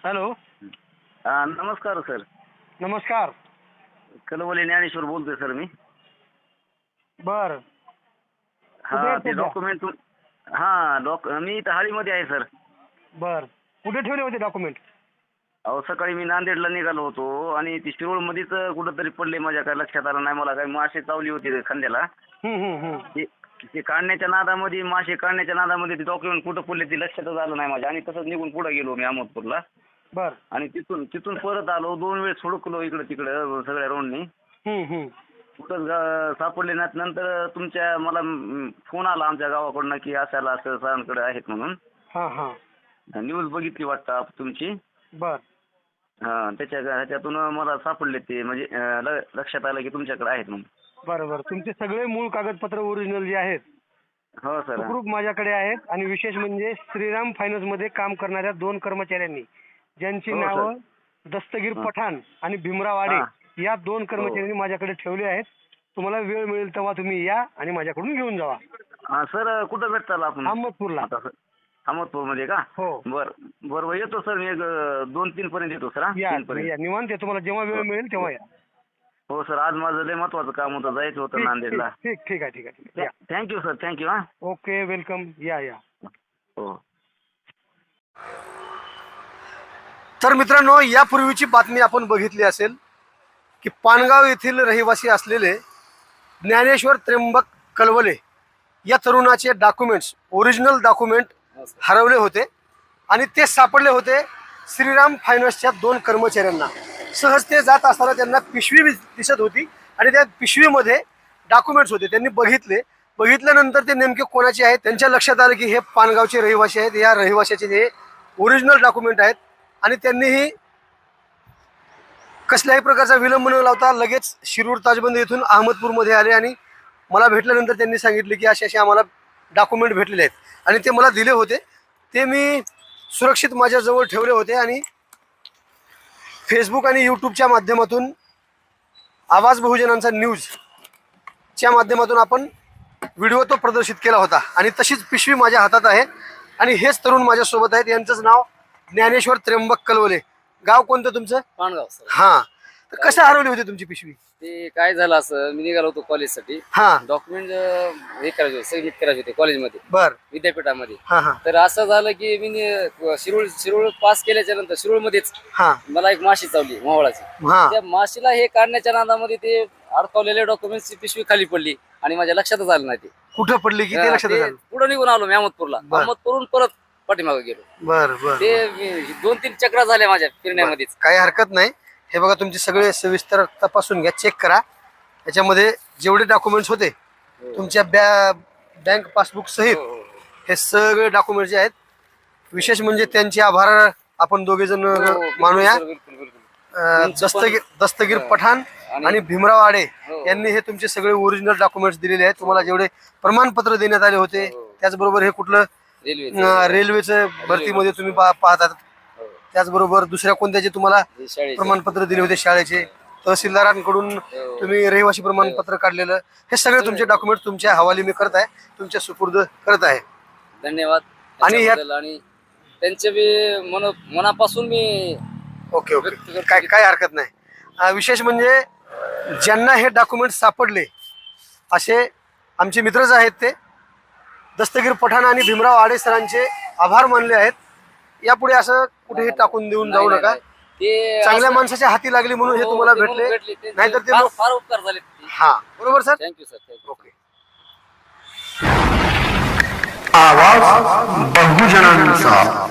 Hello. नमस्कार sir. नमस्कार. कलवले ज्ञानेश्वर बोलतोय सर मी. बर. हा ते डॉक्युमेंट मी इथं हाळीमध्ये आहे सर. बर. कुठे ठेवले होते डॉक्युमेंट? अहो सकाळी मी नांदेडला निघालो होतो आणि ती शिरोळमध्येच कुठंतरी पडले, माझ्या काय लक्षात आलं नाही. मला काय मासे चावली होती खांद्याला. ते ते काढण्याच्या नादामध्ये ते डॉक्युमेंट कुठं पडले ते लक्षातच आलं नाही माझ्या, आणि तसंच निघून पुढे गेलो मी अहमदपूरला. बर. आणि तिथून परत आलो, 2 वेळेस हुडकलो इकडं तिकडं सगळ्या रोडनी. कुठंच सापडले नाहीत. नंतर तुमच्या मला फोन आला आमच्या गावाकडनं की असायला असं सरांकडे आहेत म्हणून. न्यूज बघितली वाटतं तुमची. बर. ह्याच्यातून मला सापडले ते, म्हणजे लक्षात आलं की तुमच्याकडे आहेत म्हणून. बरोबर. तुमचे सगळे मूळ कागदपत्र ओरिजिनल जे आहेत हो सर. सुखरूप माझ्याकडे आहेत. आणि विशेष म्हणजे श्रीराम फायनान्स मध्ये काम करणाऱ्या 2 कर्मचाऱ्यांनी ज्यांची नावं दस्तगीर पठाण आणि भीमराव आडे या 2 कर्मचाऱ्यांनी माझ्याकडे ठेवले आहेत. तुम्हाला वेळ मिळेल तेव्हा तुम्ही या आणि माझ्याकडून घेऊन जावा. सर कुठं भेटताल आपण? अहमदपूरला. अहमदपूर मध्ये का? हो. बरं येतो सर मी 2-3 पर्यंत येतो सर. या निवांत आहे. तुम्हाला जेव्हा वेळ मिळेल तेव्हा या. हो सर, आज माझं लय महत्वाचं काम होतं, जायचं होतं नांदेडला. ठीक आहे. Thank you sir. Thank you. Okay, welcome. या. हो. तर मित्रांनो, यापूर्वीची बातमी आपण बघितली असेल की पानगाव येथील रहिवासी असलेले ज्ञानेश्वर त्र्यंबक कलवले या तरुणाचे डॉक्युमेंट्स, ओरिजिनल डॉक्युमेंट हरवले होते आणि ते सापडले होते श्रीराम फायनान्सच्या 2 कर्मचाऱ्यांना. सहज ते जात असताना त्यांना पिशवी दिसत होती आणि त्या पिशवीमध्ये डॉक्युमेंट्स होते. त्यांनी बघितल्यानंतर ते नेमके कोणाचे आहेत त्यांच्या लक्षात आलं की हे पानगावचे रहिवासी आहेत. या रहिवाशाचे हे ओरिजिनल डॉक्युमेंट आहेत. आणि त्यांनीही कसल्याही प्रकारचा विलंब न लावता लगेच शिरूर ताजबंद येथून अहमदपूरमध्ये आले आणि मला भेटल्यानंतर त्यांनी सांगितले की असे आम्हाला डॉक्युमेंट भेटलेले आहेत आणि ते मला दिले होते. ते मी सुरक्षित माझ्याजवळ ठेवले होते आणि फेसबुक आणि यूट्यूबच्या माध्यमातून आवाज बहुजनांचा न्यूजच्या माध्यमातून आपण व्हिडिओ तो प्रदर्शित केला होता. आणि तशीच पिशवी माझ्या हातात आहे आणि हेच तरुण माझ्यासोबत आहेत. यांचंच नाव ज्ञानेश्वर त्र्यंबक कलवले. गाव कोणतं तुमचं? पानगाव सर. तर कसं हरवली होती तुमची पिशवी? ते काय झालं असं, मी निघालो होतो कॉलेजसाठी. डॉक्युमेंट हे करायचे होते, सबमिट करायचे होते कॉलेजमध्ये. बर. विद्यापीठामध्ये. तर असं झालं की मी शिरूळ पास केल्याच्या नंतर शिरूळमध्येच मला एक माशी चावली मोहळाची. त्या माशीला हे काढण्याच्या नादामध्ये ते अडकवलेल्या डॉक्युमेंटची पिशवी खाली पडली आणि माझ्या लक्षातच आलं नाही. ते कुठं पडली की ते लक्षात आलं? पुढे निघून आलो मी अहमदपूरला. अहमदपूरून परत पाठीमागे गेलो. बर. ते 2-3 चक्रा झाल्या माझ्या फिरण्यामध्येच. काही हरकत नाही. हे बघा, तुमचे सगळे सविस्तर तपासून घ्या, चेक करा. याच्यामध्ये जेवढे डॉक्युमेंट्स होते तुमच्या बँक पासबुक सहित हे सगळे डॉक्युमेंट जे आहेत. विशेष म्हणजे त्यांचे आभार आपण दोघे जण मानूया. दस्तगीर पठाण आणि भीमराव आडे यांनी हे तुमचे सगळे ओरिजिनल डॉक्युमेंट्स दिलेले आहेत. तुम्हाला जेवढे प्रमाणपत्र देण्यात आले होते, त्याचबरोबर हे कुठलं रेल्वेचं भरतीमध्ये तुम्ही पाहतात, त्याचबरोबर दुसऱ्या कोणत्याचे तुम्हाला प्रमाणपत्र दिले होते, शाळेचे, तहसीलदारांकडून तुम्ही रहिवासी प्रमाणपत्र काढलेलं, हे सगळे तुमचे डॉक्युमेंट तुमच्या हवाली मी करत आहे, तुमच्या सुपूर्द करत आहे. धन्यवाद. आणि त्यांचे मनापासून मी ओके. काय हरकत नाही. विशेष म्हणजे ज्यांना हे डॉक्युमेंट सापडले असे आमचे मित्रच आहेत. ते दस्तगीर पठाण आणि भीमराव आडे सरांचे आभार मानले आहेत. यापुढे असं कुठेही टाकून देऊन जाऊ नका. चांगल्या माणसाच्या हाती लागली म्हणून हे तुम्हाला भेटले, नाहीतर ते फार उपकार झाले. बरोबर सर. Thank you sir. ओके. आवाज बहुजनांचा.